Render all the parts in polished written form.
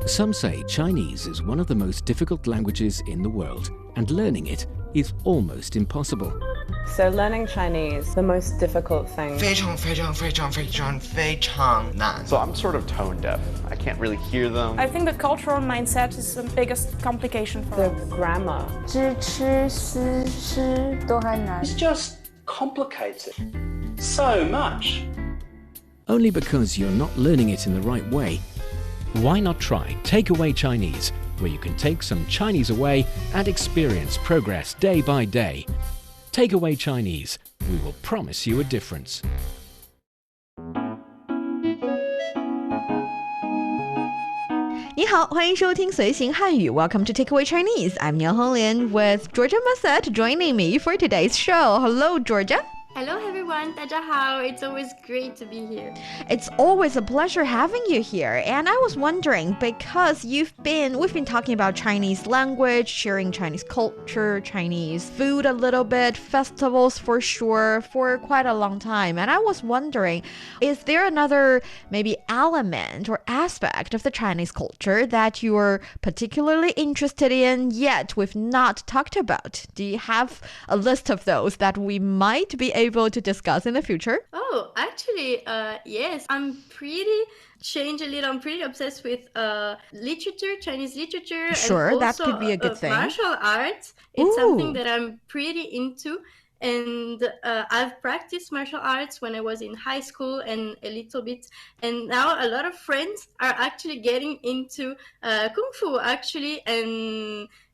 Some say Chinese is one of the most difficult languages in the world, and learning it is almost impossible. So learning Chinese, the most difficult thing. 非常非常非常非常非常难. So I'm sort of tone deaf. I can't really hear them. I think the cultural mindset is the biggest complication for The us. grammar. 知吃思诗都还难。 It's just complicated so much. Only because you're not learning it in the right way. Why not try Takeaway Chinese, where you can take some Chinese away and experience progress day by day. Takeaway Chinese, we will promise you a difference. 你好，欢迎收听随行汉语 Welcome to Takeaway Chinese. I'm Nian Honglin with Georgia Massett joining me for today's show. Hello, Georgia. Hello everyone, 大家好. It's always great to be here. It's always a pleasure having you here. And I was wondering, because we've been talking about Chinese language, sharing Chinese culture, Chinese food a little bit, festivals for sure, for quite a long time. And I was wondering, is there another maybe element or aspect of the Chinese culture that you're particularly interested in, yet we've not talked about? Do you have a list of those that we might be able to discuss in the future? Oh, actually, yes. I'm pretty obsessed with literature, Chinese literature. Sure, and that also, could be a good thing. Martial arts. It's something that I'm pretty into. And I've practiced martial arts when I was in high school and a little bit. And now a lot of friends are actually getting into Kung Fu, actually.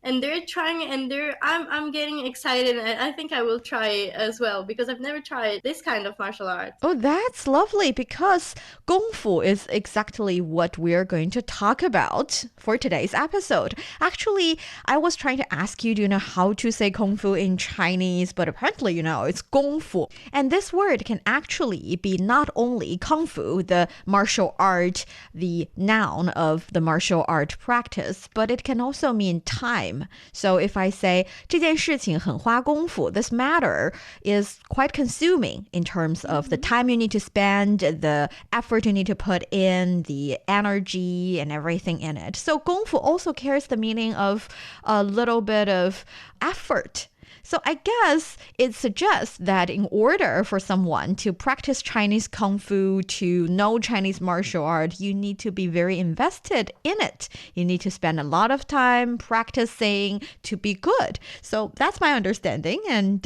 And they're trying, and I'm getting excited. And I think I will try as well, because I've never tried this kind of martial art. Oh, that's lovely, because gōngfu is exactly what we're going to talk about for today's episode. Actually, I was trying to ask you, do you know how to say kung fu in Chinese? But apparently, you know, it's gōngfu. And this word can actually be not only kung fu, the martial art, the noun of the martial art practice, but it can also mean time. So if I say 这件事情很花功夫, this matter is quite consuming in terms of the time you need to spend, the effort you need to put in, the energy and everything in it. So 功夫 also carries the meaning of a little bit of effort. So I guess it suggests that in order for someone to practice Chinese Kung Fu, to know Chinese martial art, you need to be very invested in it. You need to spend a lot of time practicing to be good. So that's my understanding. And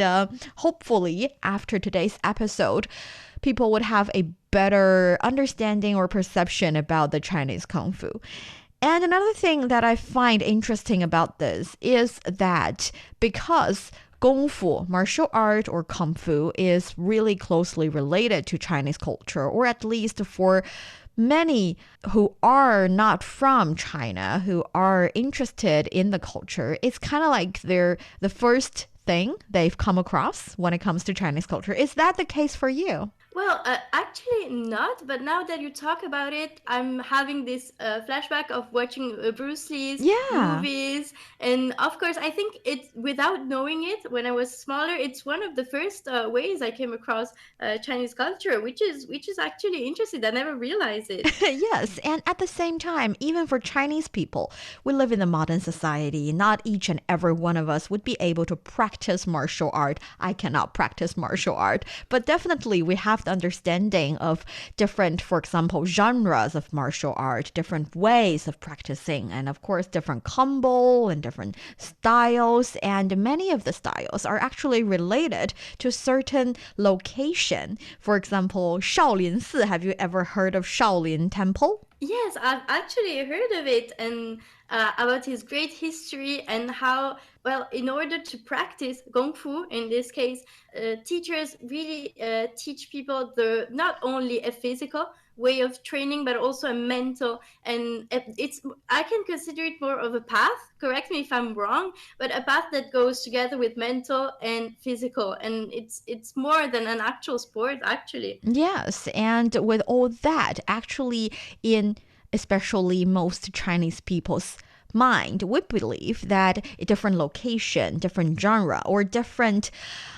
hopefully after today's episode, people would have a better understanding or perception about the Chinese Kung Fu. And another thing that I find interesting about this is that because gōngfu, martial art or kung fu, is really closely related to Chinese culture, or at least for many who are not from China, who are interested in the culture, it's kind of like they're the first thing they've come across when it comes to Chinese culture. Is that the case for you? Well, actually not, but now that you talk about it, I'm having this flashback of watching Bruce Lee's movies. And of course, I think it's, without knowing it, when I was smaller, it's one of the first ways I came across Chinese culture, which is actually interesting. I never realized it. Yes, and at the same time, even for Chinese people, we live in a modern society. Not each and every one of us would be able to practice martial art. I cannot practice martial art, but definitely we have the understanding of different, for example, genres of martial art, different ways of practicing, and of course, different combo and different styles. And many of the styles are actually related to certain location. For example, Shaolin have you ever heard of Shaolin Temple? Yes, I've actually heard of it, and about his great history and how, well, in order to practice gōngfu, in this case, teachers really teach people not only a physical way of training, but also a mental. And I can consider it more of a path, correct me if I'm wrong, but a path that goes together with mental and physical. And it's more than an actual sport, actually. Yes, and with all that, actually in especially most Chinese people's mind would believe that a different location, different genre, or different,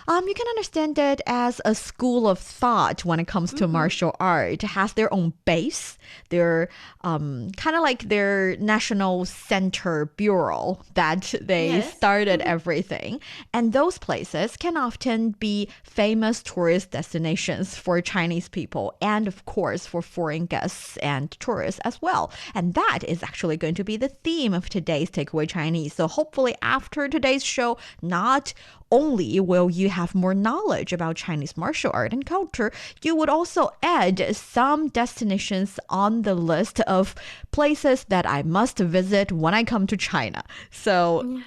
you can understand it as a school of thought when it comes to martial art, has their own base, their kind of like their national center bureau that they started everything. And those places can often be famous tourist destinations for Chinese people and, of course, for foreign guests and tourists as well. And that is actually going to be the theme of today's Takeaway Chinese. So hopefully after today's show, not only will you have more knowledge about Chinese martial art and culture, you would also add some destinations on the list of places that I must visit when I come to China. So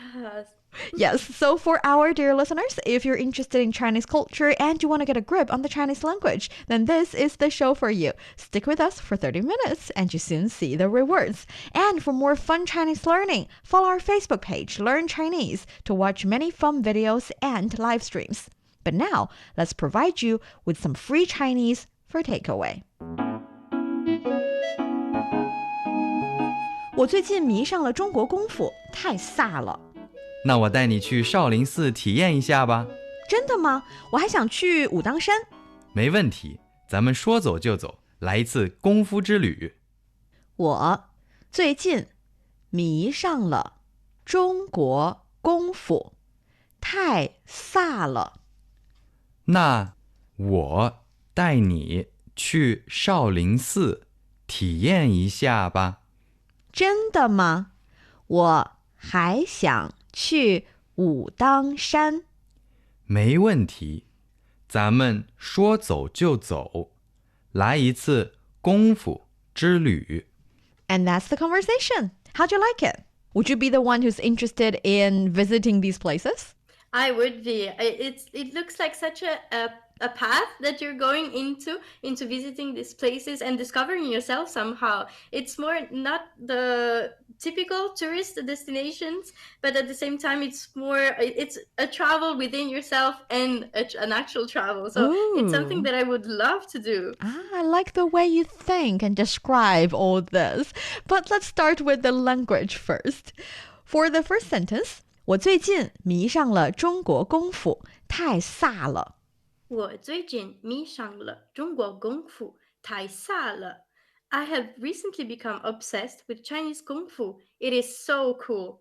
yes, so for our dear listeners, if you're interested in Chinese culture and you want to get a grip on the Chinese language, then this is the show for you. Stick with us for 30 minutes and you soon see the rewards. And for more fun Chinese learning, follow our Facebook page, Learn Chinese, to watch many fun videos and live streams. But now, let's provide you with some free Chinese for takeaway. 我最近迷上了中国功夫，太飒了。那我带你去少林寺体验一下吧。真的吗？我还想去武当山。没问题，咱们说走就走，来一次功夫之旅。我最近迷上了中国功夫，太飒了。那我带你去少林寺体验一下吧。真的吗？我还想去武当山。没问题，咱们说走就走，来一次功夫之旅。And that's the conversation. How'd you like it? Would you be the one who's interested in visiting these places? I would be. It looks like such a path that you're going into visiting these places and discovering yourself somehow. It's more not the typical tourist destinations, but at the same time it's a travel within yourself and an actual travel. So it's something that I would love to do. I like the way you think and describe all this. But let's start with the language first. For the first sentence, 我最近迷上了中国功夫，太飒了。我最近迷上了中国功夫，太飒了。I have recently become obsessed with Chinese Kung Fu. It is so cool.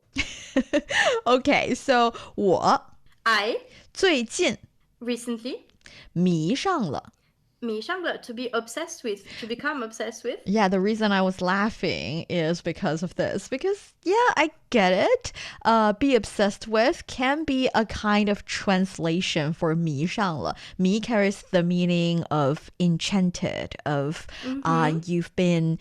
Okay, so 我 I 最近 recently 迷上了。迷上了 to be obsessed with, to become obsessed with. Yeah, the reason I was laughing is because of this. Because, yeah, I get it. Be obsessed with can be a kind of translation for 迷上了. 迷 carries the meaning of enchanted, of you've been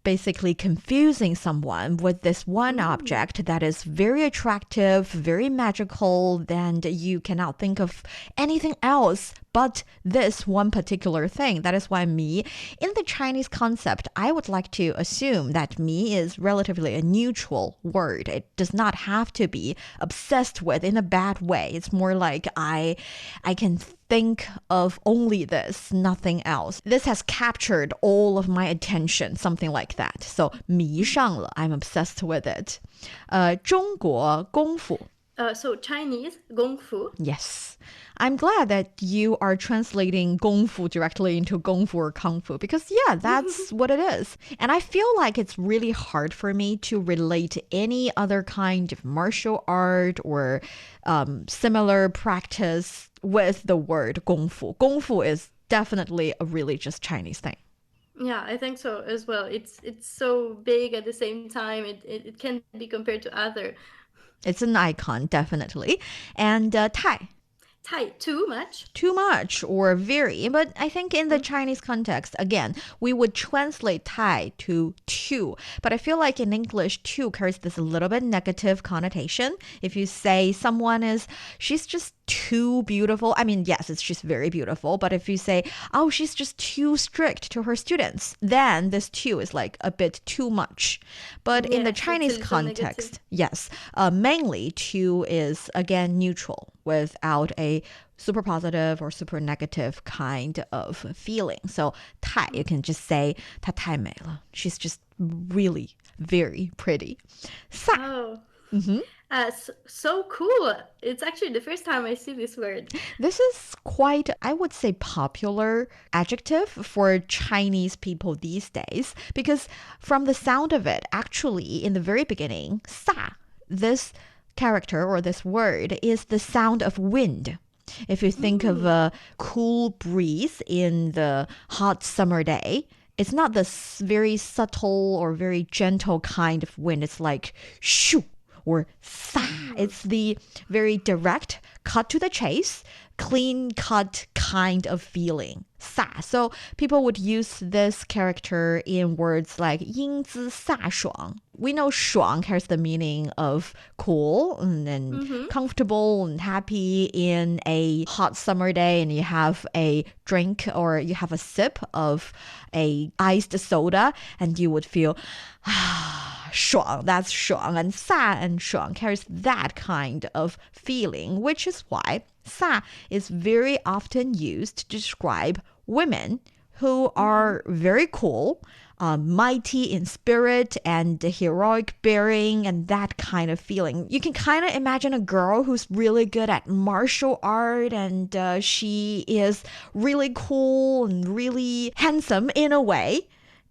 basically confusing someone with this one object that is very attractive, very magical, and you cannot think of anything else but this one particular thing. That is why 迷, in the Chinese concept, I would like to assume that 迷 is relatively a neutral word. It does not have to be obsessed with in a bad way. It's more like I can think of only this, nothing else. This has captured all of my attention, something like that. So 迷上了, I'm obsessed with it. 中国功夫. So Chinese gōngfu. Yes. I'm glad that you are translating gōngfu directly into gōngfu or kung fu because, yeah, that's what it is. And I feel like it's really hard for me to relate any other kind of martial art or similar practice with the word gōngfu. Gōngfu is definitely a really just Chinese thing. Yeah, I think so as well. It's so big at the same time. It can be compared to other. It's an icon, definitely. And Thai. Thai, too much? Too much or very. But I think in the Chinese context, again, we would translate Thai to too. But I feel like in English, too carries this a little bit negative connotation. If you say she's just too beautiful. I mean, yes, she's very beautiful. But if you say, oh, she's just too strict to her students, then this too is like a bit too much. But in the Chinese context, yes, mainly too is, again, neutral without a super positive or super negative kind of feeling. So 太, you can just say 她太美了. She's just really very pretty. 飒. Oh. Mm-hmm. So cool. It's actually the first time I see this word. This is quite, I would say, popular adjective for Chinese people these days because from the sound of it, actually, in the very beginning, 飒, this character or this word is the sound of wind. If you think of a cool breeze in the hot summer day, it's not this very subtle or very gentle kind of wind. It's like shoo or sa. It's the very direct, cut to the chase, clean cut kind of feeling. Sa. So people would use this character in words like 英姿飒爽. We know 爽 carries the meaning of cool and comfortable and happy in a hot summer day, and you have a drink or you have a sip of a iced soda and you would feel 爽, that's 爽, and 飒and 爽 carries that kind of feeling, which is why 飒 is very often used to describe women who are very cool, mighty in spirit and heroic bearing and that kind of feeling. You can kind of imagine a girl who's really good at martial art and she is really cool and really handsome in a way,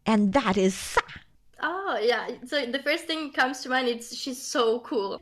and that is 飒. Oh, yeah. So the first thing comes to mind is she's so cool.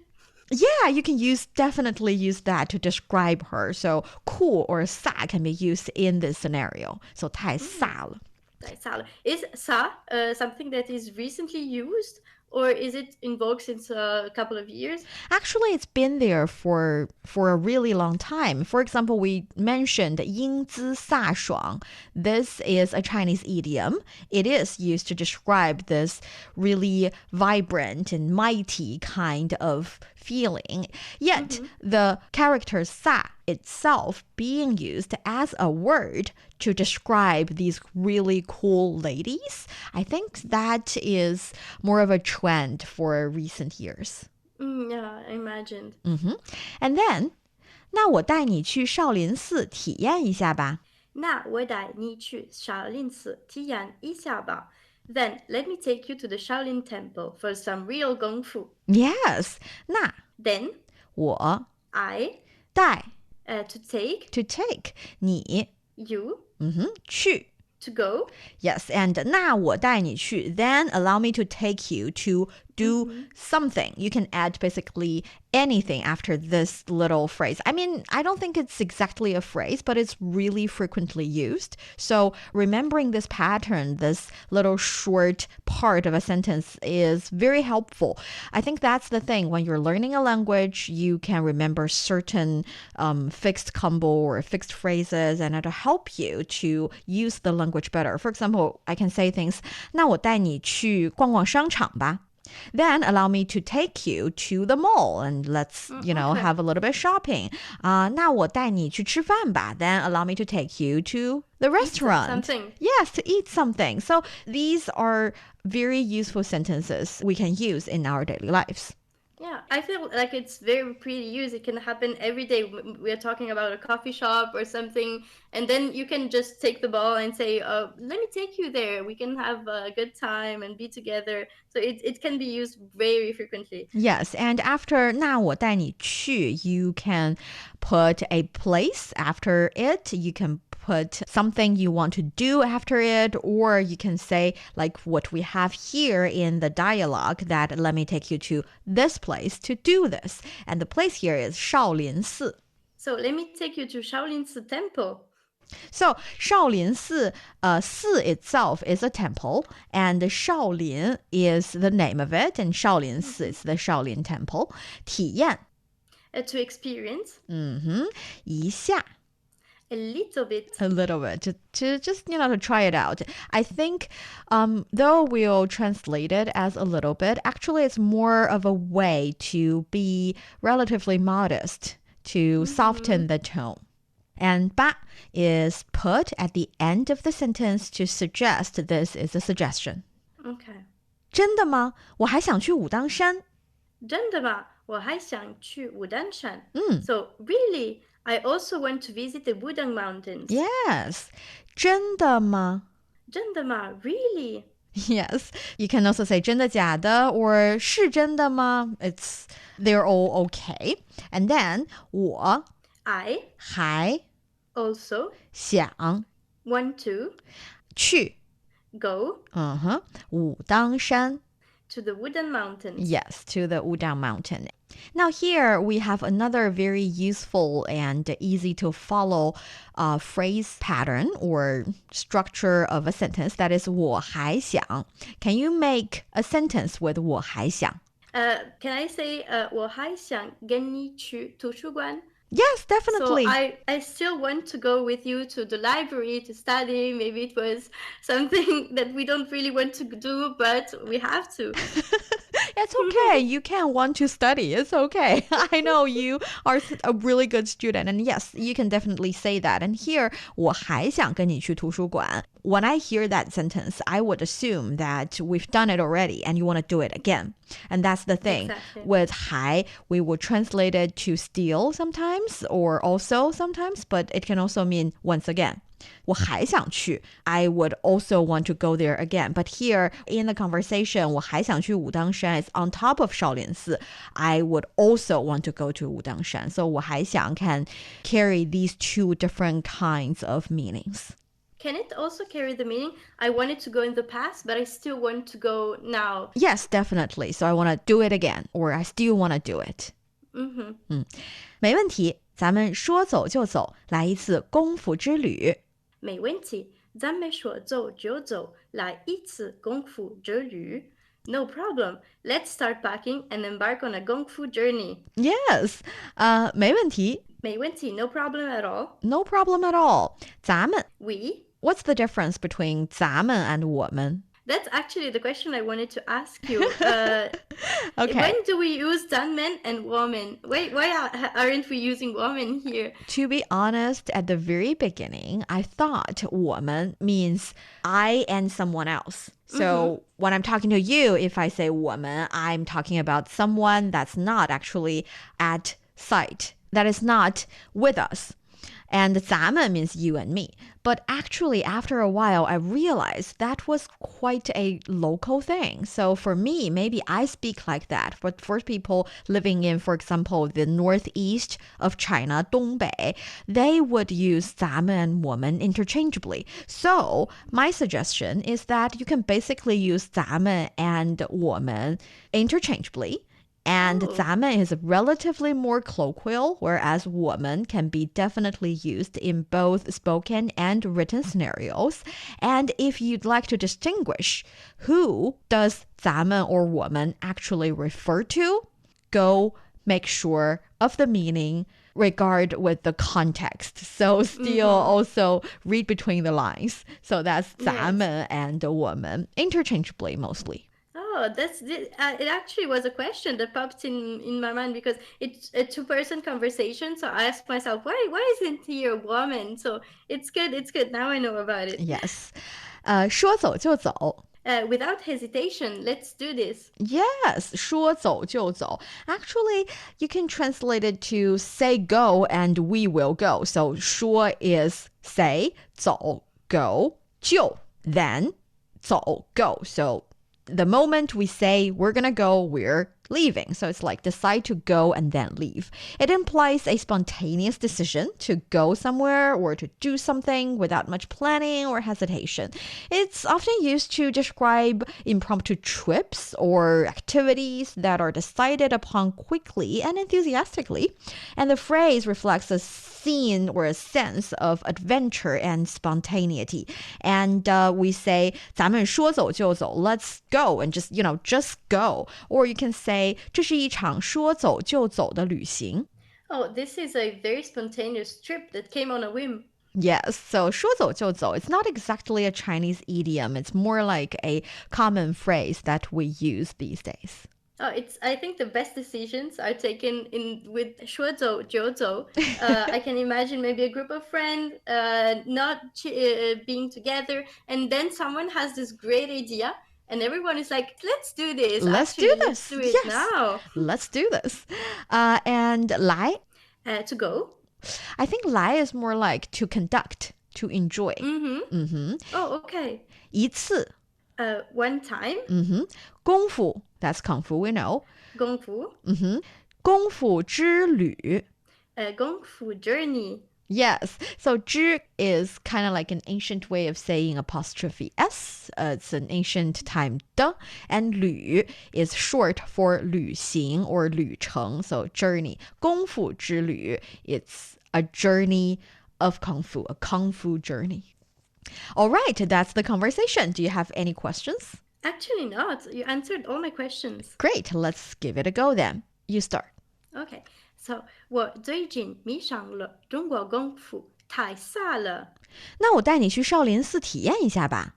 Yeah, you can definitely use that to describe her. So cool or 飒 can be used in this scenario. So 太飒了. Is 飒something that is recently used, or is it in vogue since a couple of years? Actually, it's been there for a really long time. For example, we mentioned 英姿飒爽. This is a Chinese idiom. It is used to describe this really vibrant and mighty kind of feeling. Yet, the character 飒 itself being used as a word to describe these really cool ladies, I think that is more of a trend for recent years. Yeah, I imagined. And then, 那我带你去少林寺体验一下吧。那我带你去少林寺体验一下吧。Then let me take you to the Shaolin Temple for some real gōngfu. Yes. 那 Then 我 I 带 to take to take 你 you 去 to go. Yes, and 那我带你去 then allow me to take you to do something. You can add basically anything after this little phrase. I mean, I don't think it's exactly a phrase, but it's really frequently used. So remembering this pattern, this little short part of a sentence is very helpful. I think that's the thing. When you're learning a language, you can remember certain fixed combo or fixed phrases, and it'll help you to use the language better. For example, I can say things, 那我带你去逛逛商场吧. Then allow me to take you to the mall and let's, have a little bit of shopping. 那我带你去吃饭吧. Then allow me to take you to the restaurant. Something. Yes, to eat something. So these are very useful sentences we can use in our daily lives. Yeah, I feel like it's very pretty use. It can happen every day. We're talking about a coffee shop or something, and then you can just take the ball and say, let me take you there. We can have a good time and be together. So it can be used very frequently. Yes, and after 那我带你去, you can put a place after it. You can put something you want to do after it, or you can say like what we have here in the dialogue, that let me take you to this place to do this. And the place here is 少林寺. So let me take you to Shaolin Temple. So 少林寺, 寺 itself is a temple, and Shaolin is the name of it, and 少林寺 is the Shaolin Temple. 体验, To experience. 一下. A little bit. A little bit, to just, to try it out. I think, though we'll translate it as a little bit, actually it's more of a way to be relatively modest, to soften the tone. And 吧 is put at the end of the sentence to suggest this is a suggestion. Okay. 真的吗？我还想去武当山。真的吗？我还想去武当山。So really, I also want to visit the Wudang Mountains. Yes. 真的吗？真的吗？Really? Yes, you can also say 真的假的 or 是真的吗? They're all okay. And then 我 I 还 also 想 want to 去 go 武当山 to the Wudang Mountains. Yes, to the Wudang Mountain. Now here we have another very useful and easy to follow phrase pattern or structure of a sentence. That is 我还想. Can you make a sentence with 我还想? Can I say 我还想跟你去图书馆? Yes, definitely. So I still want to go with you to the library to study. Maybe it was something that we don't really want to do, but we have to. It's okay. You can want to study. It's okay. I know you are a really good student. And yes, you can definitely say that. And here, 我还想跟你去图书馆. When I hear that sentence, I would assume that we've done it already and you want to do it again. And that's the thing. Exactly. With 还, we will translate it to still sometimes or also sometimes, but it can also mean once again. 我还想去 I would also want to go there again. But here in the conversation, 我还想去武当山 is on top of 少林寺. I would also want to go to 武当山. So 我还想 can carry these two different kinds of meanings. Can it also carry the meaning, I wanted to go in the past, but I still want to go now? Yes, definitely. So I want to do it again, or I still want to do it. 没问题，咱们说走就走，来一次功夫之旅。没问题，咱们说走就走，来一次功夫之旅。No problem. Let's start packing and embark on a gōngfu journey. Yes, 没问题。没问题, no problem at all. No problem at all. 咱们 We. What's the difference between 咱们 and 我们? That's actually the question I wanted to ask you. Okay. When do we use zánmen and woman? Why aren't we using woman here? To be honest, at the very beginning, I thought 我们 means I and someone else. So when I'm talking to you, if I say 我们, I'm talking about someone that's not actually at site, that is not with us. And 咱们 means you and me. But actually, after a while, I realized that was quite a local thing. So for me, maybe I speak like that. But for people living in, for example, the northeast of China, 东北, they would use 咱们 and 我们 interchangeably. So my suggestion is that you can basically use 咱们 and 我们 interchangeably. And 咱们 is relatively more colloquial, whereas 我们 can be definitely used in both spoken and written scenarios. And if you'd like to distinguish who does 咱们 or 我们 actually refer to, go make sure of the meaning, regard with the context. So still also read between the lines. So that's 咱们 and 我们 interchangeably mostly. Oh, it actually was a question that popped in my mind because it's a two-person conversation. So I asked myself, why isn't he a woman? So it's good. Now I know about it. Yes. 说走就走. Without hesitation, let's do this. Yes, 说走就走. Actually, you can translate it to say go and we will go. So 说 is say, 走 go, 就 then 走 go. So the moment we say we're gonna go, we're leaving. So it's like decide to go and then leave. It implies a spontaneous decision to go somewhere or to do something without much planning or hesitation. It's often used to describe impromptu trips or activities that are decided upon quickly and enthusiastically. And the phrase reflects a scene or a sense of adventure and spontaneity. And we say 咱们说走就走, let's go, and just go. Or you can say 这是一场说走就走的旅行. Oh, this is a very spontaneous trip that came on a whim. Yes, so 说走就走, it's not exactly a Chinese idiom. It's more like a common phrase that we use these days. Oh, I think the best decisions are taken with 说走就走. I can imagine maybe a group of friends not being together, and then someone has this great idea, and everyone is like, let's do this. Let's do this. Let's do it now. Let's do this. And 来? To go. I think 来 is more like to conduct, to enjoy. Oh, okay. 一次. One time. 功夫 that's Kung Fu, we know. 功夫. 功夫之旅. 功夫 journey. Yes, so 之 is kind of like an ancient way of saying apostrophe S. It's an ancient time 的, and 旅 is short for 旅行 or 旅程, so journey. 功夫之旅, it's a journey of Kung Fu, a Kung Fu journey. All right, that's the conversation. Do you have any questions? Actually not. You answered all my questions. Great, let's give it a go then. You start. Okay, so 我最近迷上了中国功夫，太傻了。那我带你去少林寺体验一下吧。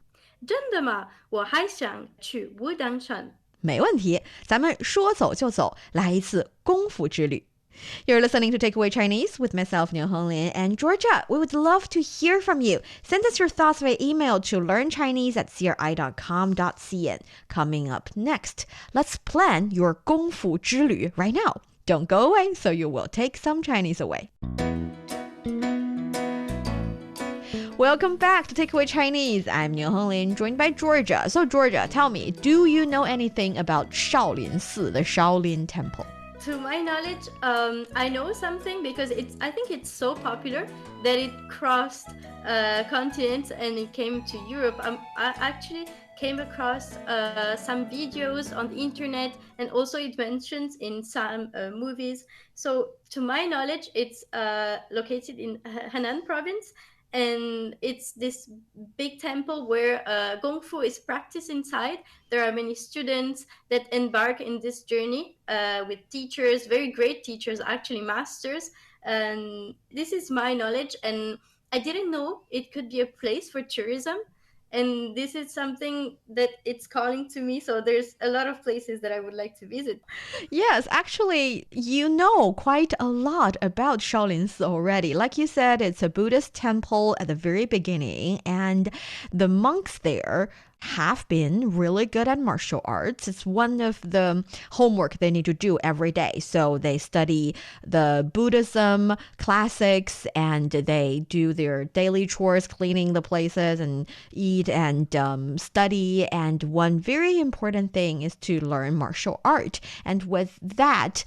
真的吗？我还想去武当山。没问题，咱们说走就走，来一次功夫之旅。You're listening to Takeaway Chinese with myself, Niu Honglin, and Georgia. We would love to hear from you. Send us your thoughts via email to learnchinese@cri.com.cn. Coming up next, let's plan your 功夫之旅 right now. Don't go away, so you will take some Chinese away. Welcome back to Takeaway Chinese. I'm Niu Honglin, joined by Georgia. So Georgia, tell me, do you know anything about Shaolin, the Shaolin Temple? To my knowledge, I know something because I think it's so popular that it crossed continents and it came to Europe. I actually came across some videos on the internet, and also it mentions in some movies. So to my knowledge, it's located in Henan province. And it's this big temple where gōngfu is practiced inside. There are many students that embark in this journey with teachers, very great teachers, actually masters. And this is my knowledge. And I didn't know it could be a place for tourism. And this is something that it's calling to me. So there's a lot of places that I would like to visit. Yes, actually, you know quite a lot about Shaolin already. Like you said, it's a Buddhist temple at the very beginning, and the monks there have been really good at martial arts. It's one of the homework they need to do every day. So they study the Buddhism classics, and they do their daily chores, cleaning the places and eat and study. And one very important thing is to learn martial art. And with that,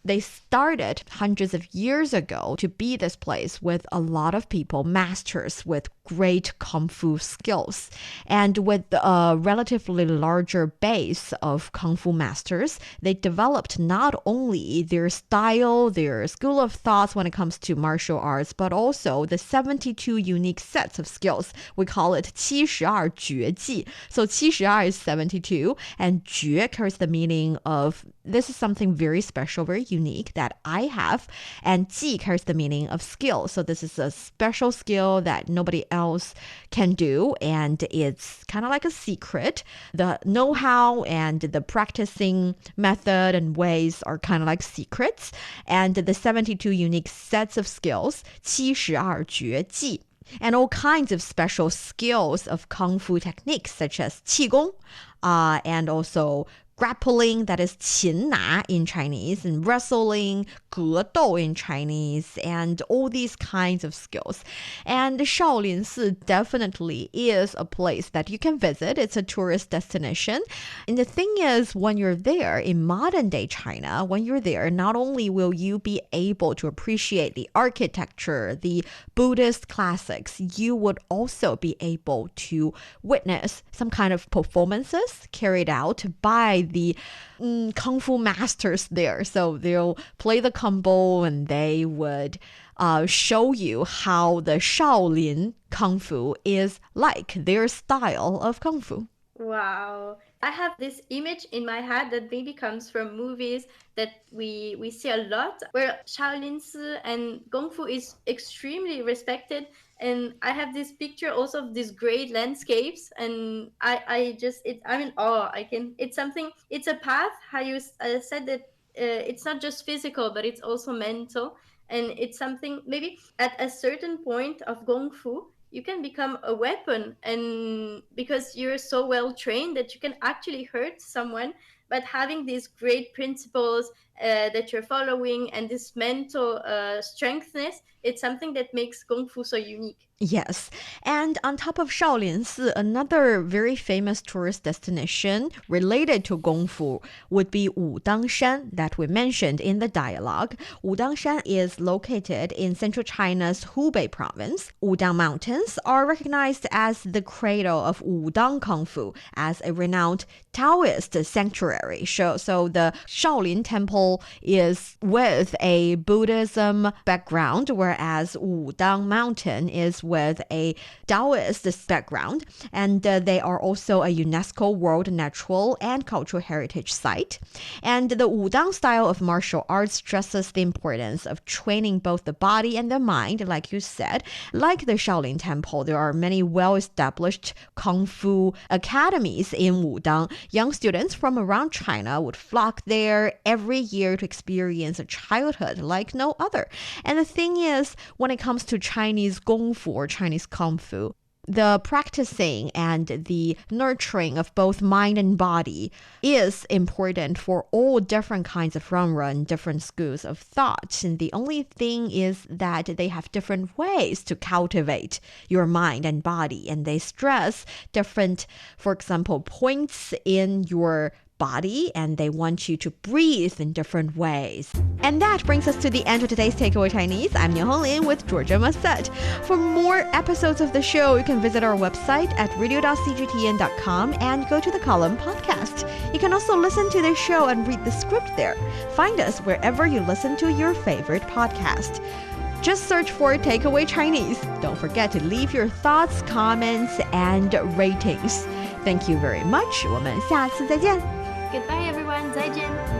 they started hundreds of years ago to be this place with a lot of people, masters with great Kung Fu skills. And with a relatively larger base of Kung Fu masters, they developed not only their style, their school of thoughts when it comes to martial arts, but also the 72 unique sets of skills. We call it 72绝技. So 72 is 72, and 绝 carries the meaning of this is something very special, very unique that I have, and 技 carries the meaning of skill. So this is a special skill that nobody else can do, and it's kind of like a secret. The know-how and the practicing method and ways are kind of like secrets, and the 72 unique sets of skills, 72绝技, and all kinds of special skills of Kung Fu techniques such as qigong, and also grappling, that is 擒拿 in Chinese, and wrestling, 格斗 in Chinese, and all these kinds of skills. And Shaolin definitely is a place that you can visit. It's a tourist destination. And the thing is, when you're there in modern day China, when you're there, not only will you be able to appreciate the architecture, the Buddhist classics, you would also be able to witness some kind of performances carried out by the Kung Fu masters there. So they'll play the combo and they would show you how the Shaolin Kung Fu is like, their style of Kung Fu. Wow. I have this image in my head that maybe comes from movies that we see a lot, where Shaolin and Gongfu is extremely respected. And I have this picture also of these great landscapes, and I'm in awe. It's a path, how you said that it's not just physical, but it's also mental. And it's something, maybe at a certain point of Gongfu, you can become a weapon, and because you're so well trained that you can actually hurt someone but having these great principles that you're following and this mental strengthness, it's something that makes gongfu so unique. Yes, and on top of Shaolin, another very famous tourist destination related to Gongfu would be Wudang Shan that we mentioned in the dialogue. Wudang Shan is located in central China's Hubei province. Wudang Mountains are recognized as the cradle of Wudang Kung Fu as a renowned Taoist sanctuary. So the Shaolin Temple is with a Buddhism background, whereas Wudang Mountain is with a Taoist background, and they are also a UNESCO World Natural and Cultural Heritage Site. And the Wudang style of martial arts stresses the importance of training both the body and the mind, like you said. Like the Shaolin Temple, there are many well-established Kung Fu academies in Wudang. Young students from around China would flock there every year to experience a childhood like no other. And the thing is, when it comes to Chinese Gongfu or Chinese Kung Fu, the practicing and the nurturing of both mind and body is important for all different kinds of genre and different schools of thought. And the only thing is that they have different ways to cultivate your mind and body. And they stress different, for example, points in your body, and they want you to breathe in different ways. And that brings us to the end of today's Takeaway Chinese. I'm Niu Honglin with Georgia Massett. For more episodes of the show, you can visit our website at radio.cgtn.com and go to the column podcast. You can also listen to the show and read the script there. Find us wherever you listen to your favorite podcast. Just search for Takeaway Chinese. Don't forget to leave your thoughts, comments, and ratings. Thank you very much. 我们下次再见。Goodbye, everyone. 再见。